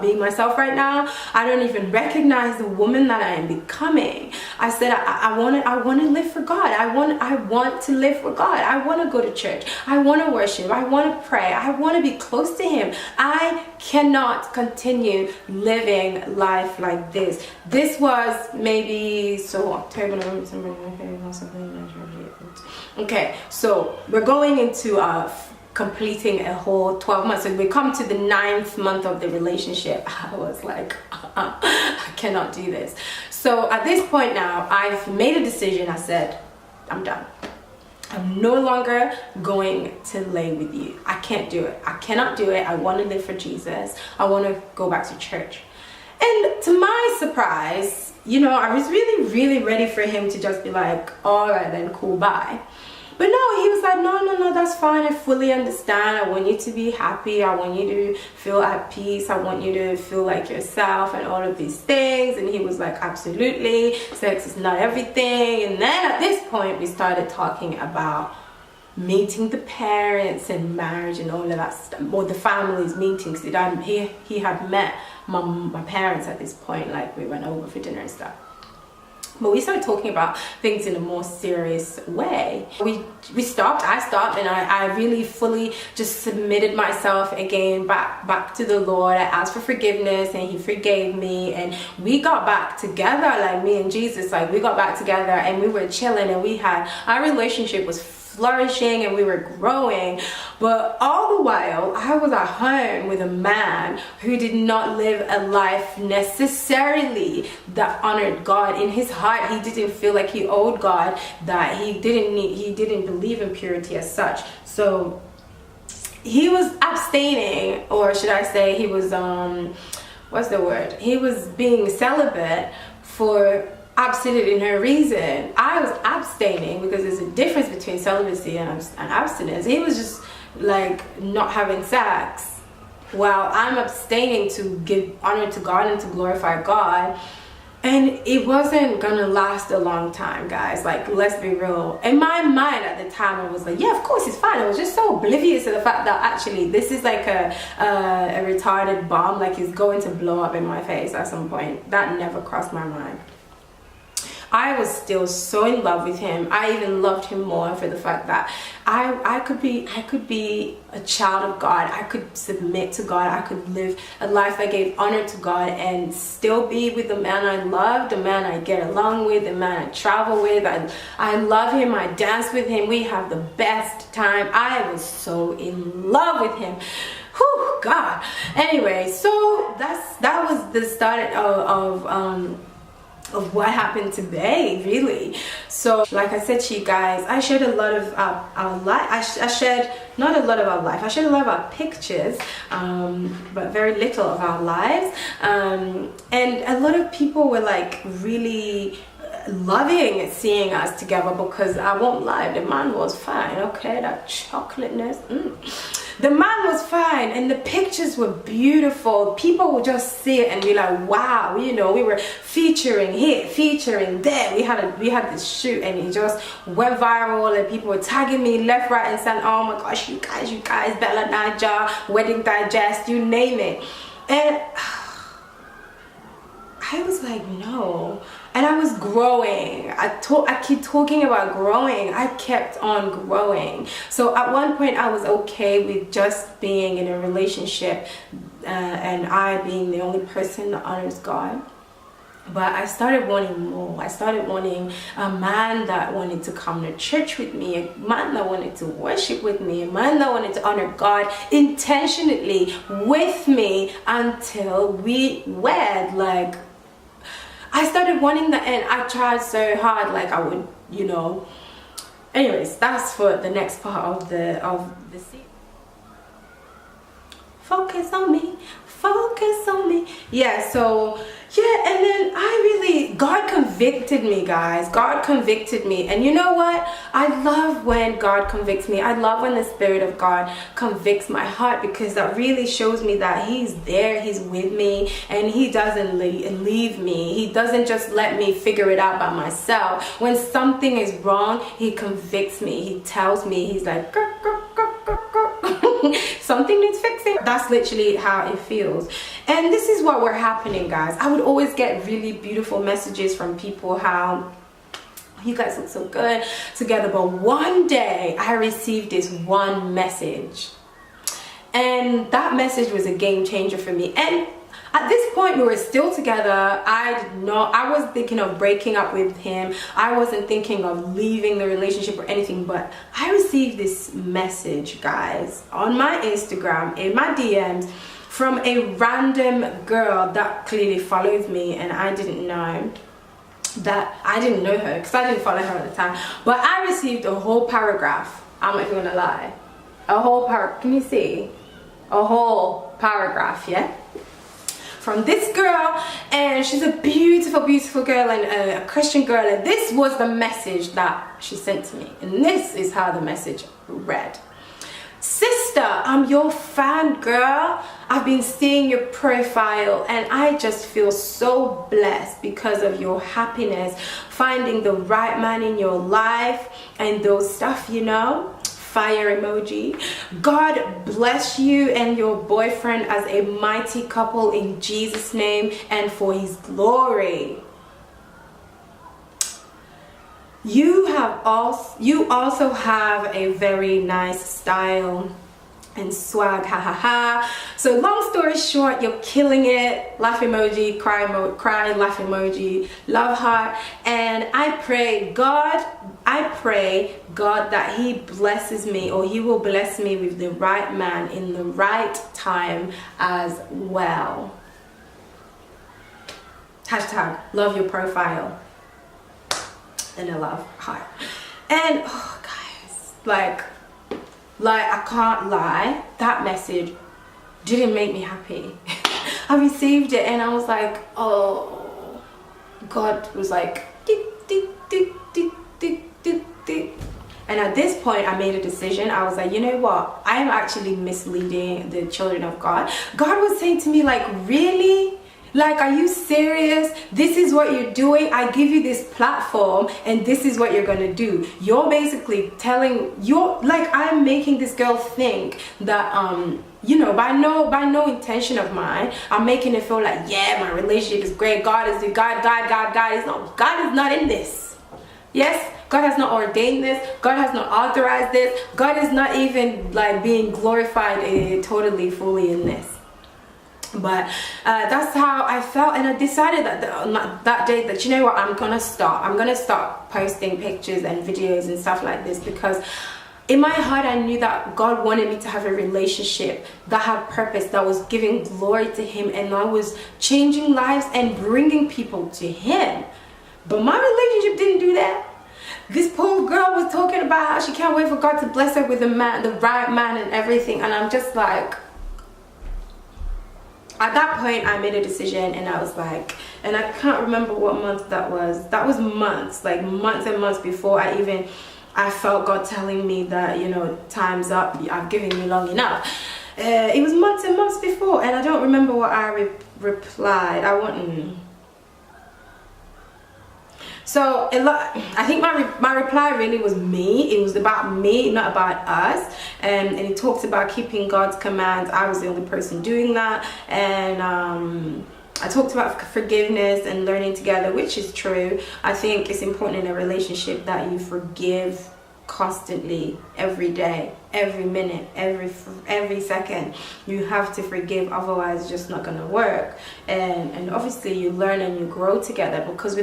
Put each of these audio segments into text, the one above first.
being myself right now. I don't even recognize the woman that I am becoming. I said I want to live for God. I want to live for God. I want to go to church. I want to worship. I want to pray. I want to be close to Him. I cannot continue living life like this. This was maybe October, November, December, okay, so we're going into completing a whole 12 months. So we come to the 9th month of the relationship. I was like, I cannot do this. So at this point now, I've made a decision. I said, I'm done. I'm no longer going to lay with you. I can't do it. I cannot do it. I want to live for Jesus. I want to go back to church. And to my surprise, you know, I was really ready for him to just be like, all right then, cool, bye. But no, he was like, no, that's fine. I fully understand. I want you to be happy. I want you to feel at peace. I want you to feel like yourself and all of these things. And he was like, absolutely. Sex is not everything. And then at this point, we started talking about meeting the parents and marriage and all of that stuff, or the families meetings. He had met my parents at this point, like we went over for dinner and stuff. But we started talking about things in a more serious way. I stopped, and I really fully just submitted myself again back to the Lord. I asked for forgiveness and He forgave me, and we got back together, like me and Jesus, like we got back together and we were chilling, and our relationship was flourishing and we were growing. But all the while I was at home with a man who did not live a life necessarily that honored God. In his heart, he didn't feel like he owed God, that he didn't believe in purity as such. So he was abstaining, or should I say he was he was being celibate for absolutely no reason. I was abstaining because there's a difference between celibacy and abstinence. He was just like not having sex while I'm abstaining to give honor to God and to glorify God. And it wasn't gonna last a long time, guys. Like, let's be real. In my mind at the time, I was like, yeah, of course it's fine. I was just so oblivious to the fact that actually this is like a retarded bomb, like it's going to blow up in my face at some point. That never crossed my mind. I was still so in love with him. I even loved him more for the fact that I could be a child of God. I could submit to God. I could live a life that gave honor to God and still be with the man I love, the man I get along with, the man I travel with. I love him. I dance with him. We have the best time. I was so in love with him. Whew, God. Anyway, so that was the start of what happened today, really. So like I said to you guys, I shared a lot of our life. I shared not a lot of our life. I shared a lot of our pictures, but very little of our lives. And a lot of people were like really loving seeing us together, because I won't lie, the man was fine. Okay, that chocolateness. The man was fine, and the pictures were beautiful. People would just see it and be like, wow, you know, we were featuring here, featuring there. We had this shoot, and it just went viral, and people were tagging me left, right, and center. Oh my gosh, you guys, Bella Naja, Wedding Digest, you name it. And I was like, no. And I was growing. I keep talking about growing. I kept on growing. So at one point I was okay with just being in a relationship and I being the only person that honors God. But I started wanting more. I started wanting a man that wanted to come to church with me, a man that wanted to worship with me, a man that wanted to honor God intentionally with me until we wed. Like, I started wanting that, and I tried so hard, like I would, you know. Anyways, that's for the next part of the scene. Focus on me, focus on me. Yeah, so yeah, and then God convicted me, guys. God convicted me. And you know what? I love when God convicts me. I love when the Spirit of God convicts my heart, because that really shows me that He's there, He's with me, and He doesn't leave me. He doesn't just let me figure it out by myself. When something is wrong, He convicts me. He tells me, He's like, something needs fixing. That's literally how it feels. And this is what were happening, guys. I would always get really beautiful messages from people, how you guys look so good together. But one day I received this one message, and that message was a game changer for me. And at this point, we were still together. I was thinking of breaking up with him. I wasn't thinking of leaving the relationship or anything, but I received this message, guys, on my Instagram, in my DMs, from a random girl that clearly follows me, and I didn't know her because I didn't follow her at the time. But I received a whole paragraph. I'm not even gonna lie. A whole paragraph. Can you see? A whole paragraph, yeah? From this girl, and she's a beautiful, beautiful girl, and a Christian girl. And this was the message that she sent to me, and this is how the message read. Sister, I'm your fan, girl. I've been seeing your profile, and I just feel so blessed because of your happiness, finding the right man in your life, and those stuff, you know. Fire emoji. God bless you and your boyfriend as a mighty couple in Jesus' name and for his glory. You also have a very nice style and swag, ha ha ha. So long story short, you're killing it. Laugh emoji, cry laugh emoji, love heart. And I pray God that he blesses me, or he will bless me with the right man in the right time as well. Hashtag love your profile. And a love heart. And oh guys, like I can't lie, that message didn't make me happy. I received it and I was like, oh, God was like, tick, tick, tick, tick, tick, tick, tick. And at this point I made a decision. I was like, you know what, I am actually misleading the children of God. God was saying to me, like, really? Like, are you serious? This is what you're doing. I give you this platform and this is what you're gonna do. You're basically I'm making this girl think that you know, by no intention of mine, I'm making it feel like, yeah, my relationship is great. God is not in this. Yes, God has not ordained this. God has not authorized this. God is not even like being glorified totally fully in this. But that's how I felt, and I decided that day that, you know what, I'm gonna stop posting pictures and videos and stuff like this, because in my heart I knew that God wanted me to have a relationship that had purpose, that was giving glory to him, and I was changing lives and bringing people to him. But my relationship didn't do that. This poor girl was talking about how she can't wait for God to bless her with the right man and everything, and I'm just like, at that point I made a decision, and I was like, and I can't remember what month that was. That was months, like months and months before I felt God telling me that, you know, time's up, I've given you long enough. It was months and months before, and I don't remember what I replied. So I think my reply really was me. It was about me, not about us. And it talks about keeping God's commands. I was the only person doing that. And I talked about forgiveness and learning together, which is true. I think it's important in a relationship that you forgive constantly, every day, every minute, every second. You have to forgive, otherwise it's just not gonna work. And obviously you learn and you grow together, because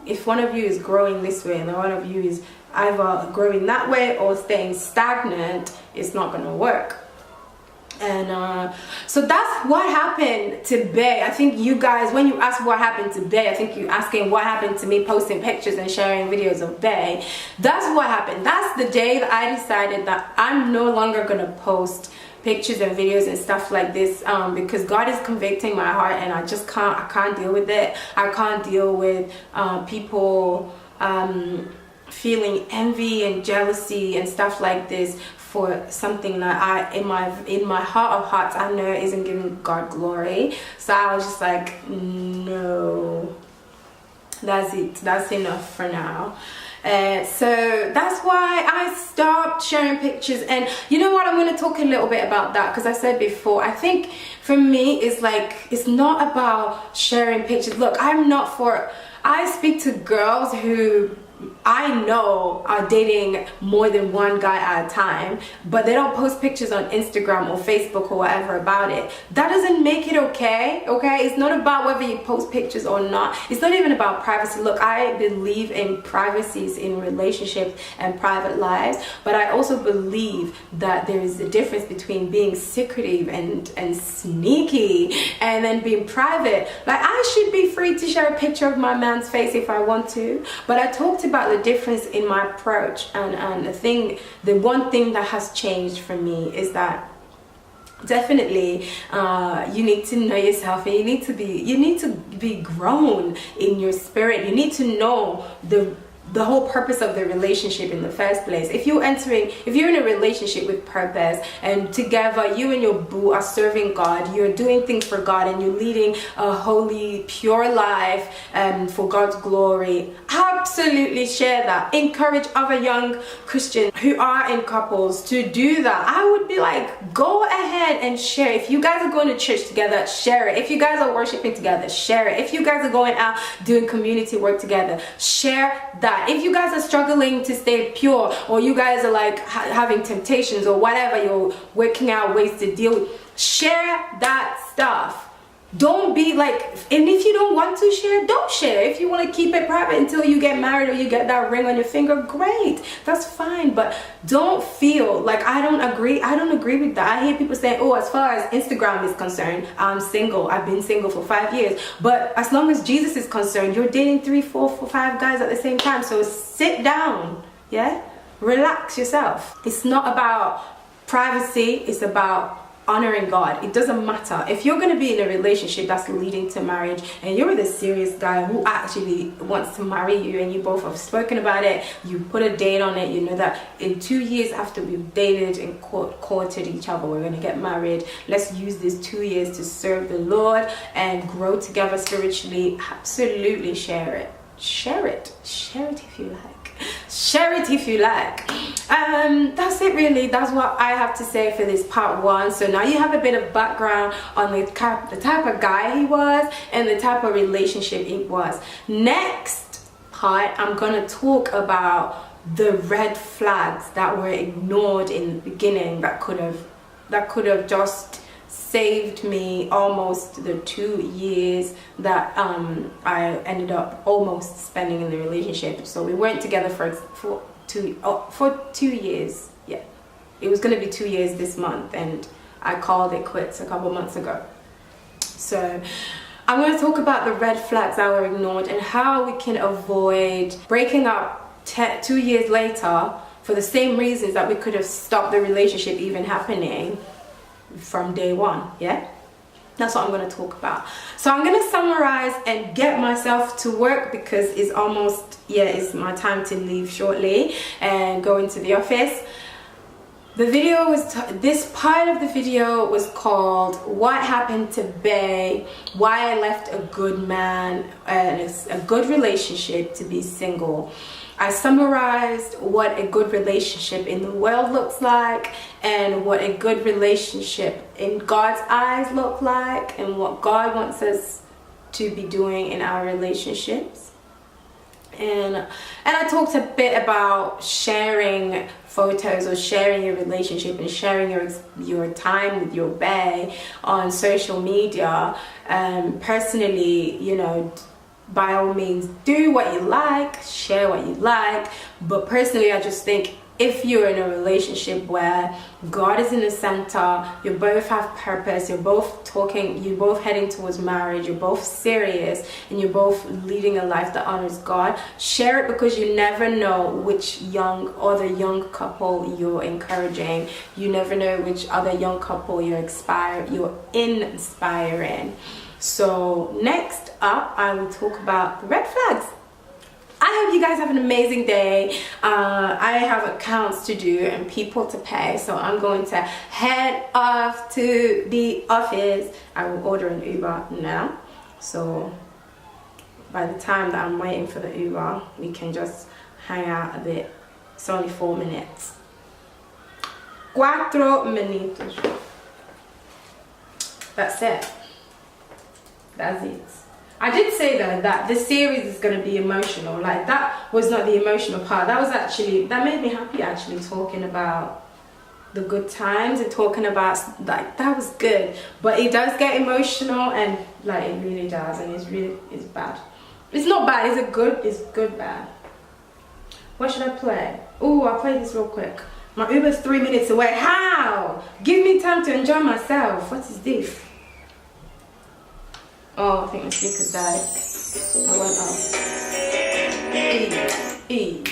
if one of you is growing this way and one of you is either growing that way or staying stagnant, it's not gonna work. And so that's what happened to Bay. I think you guys, when you ask what happened to Bay, I think you're asking what happened to me posting pictures and sharing videos of Bay. That's what happened. That's the day that I decided that I'm no longer gonna post pictures and videos and stuff like this, because God is convicting my heart, and I can't deal with it. I can't deal with people feeling envy and jealousy and stuff like this for something that in my heart of hearts I know isn't giving God glory. So I was just like, no, that's it, that's enough for now. So that's why I stopped sharing pictures. And you know what, I'm going to talk a little bit about that, because I said before, I think for me it's like, it's not about sharing pictures. Look, I speak to girls who I know are dating more than one guy at a time, but they don't post pictures on Instagram or Facebook or whatever about it. That doesn't make it okay. It's not about whether you post pictures or not. It's not even about privacy. Look, I believe in privacies in relationships and private lives, but I also believe that there is a difference between being secretive and sneaky and then being private. Like, I should be free to share a picture of my man's face if I want to, but I talked about the difference in my approach, and the one thing that has changed for me is that definitely you need to know yourself, and you need to be grown in your spirit. You need to know the whole purpose of the relationship in the first place. If you're in a relationship with purpose, and together you and your boo are serving God, you're doing things for God, and you're leading a holy, pure life for God's glory, absolutely share that. Encourage other young Christians who are in couples to do that. I would be like, go ahead and share. If you guys are going to church together, share it. If you guys are worshiping together, share it. If you guys are going out doing community work together, share that. If you guys are struggling to stay pure, or you guys are like having temptations or whatever, you're working out ways to deal with, share that stuff. Don't be like, and if you don't want to share, don't share. If you want to keep it private until you get married or you get that ring on your finger, great, that's fine. But don't feel like, I don't agree with that. I hear people saying, oh, as far as Instagram is concerned, I'm single. I've been single for 5 years. But as long as Jesus is concerned, you're dating 3, 4, 5 guys at the same time. So sit down, yeah, relax yourself. It's not about privacy, it's about honoring God. It doesn't matter if you're going to be in a relationship that's leading to marriage, and you're with a serious guy who actually wants to marry you, and you both have spoken about it, you put a date on it, you know that in 2 years after we've dated and courted each other, we're going to get married. Let's use these 2 years to serve the Lord and grow together spiritually. Absolutely share it. Share it if you like. Share it if you like. That's it really. That's what I have to say for this part 1. So now you have a bit of background on the type of guy he was and the type of relationship it was. Next part, I'm gonna talk about the red flags that were ignored in the beginning that could have just saved me almost the 2 years that I ended up almost spending in the relationship. So we weren't together for 2 years. Yeah, it was gonna be 2 years this month, and I called it quits a couple months ago. So I'm going to talk about the red flags that were ignored and how we can avoid breaking up 2 years later for the same reasons that we could have stopped the relationship even happening from day one. Yeah, that's what I'm going to talk about. So I'm going to summarize and get myself to work, because it's almost, it's my time to leave shortly and go into the office. The video was this part of the video was called "What Happened to Bay? Why I Left a Good Man and a Good Relationship to Be Single." I summarized what a good relationship in the world looks like, and what a good relationship in God's eyes look like, and what God wants us to be doing in our relationships. And I talked a bit about sharing photos or sharing your relationship and sharing your time with your bae on social media. Personally, you know, by all means, do what you like, share what you like. But personally, I just think if you're in a relationship where God is in the center, you both have purpose, you're both talking, you're both heading towards marriage, you're both serious, and you're both leading a life that honors God, share it, because you never know which other young couple you're encouraging. You never know which other young couple you're inspiring. So next up, I will talk about the red flags. I hope you guys have an amazing day. I have accounts to do and people to pay, so I'm going to head off to the office. I will order an Uber now, so by the time that I'm waiting for the Uber, we can just hang out a bit. It's only 4 minutes. 4 minutos. That's it. That's it. I did say though that this series is going to be emotional. Like, that was not the emotional part. That was actually, that made me happy actually, talking about the good times and talking about, like, that was good. But it does get emotional, and like, it really does, and it's bad. It's not bad, it's good bad. What should I play? Oh, I'll play this real quick. My Uber's 3 minutes away. How? Give me time to enjoy myself. What is this? Oh, I think my speaker's died. I went up. E.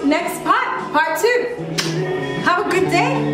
Next part 2. Have a good day.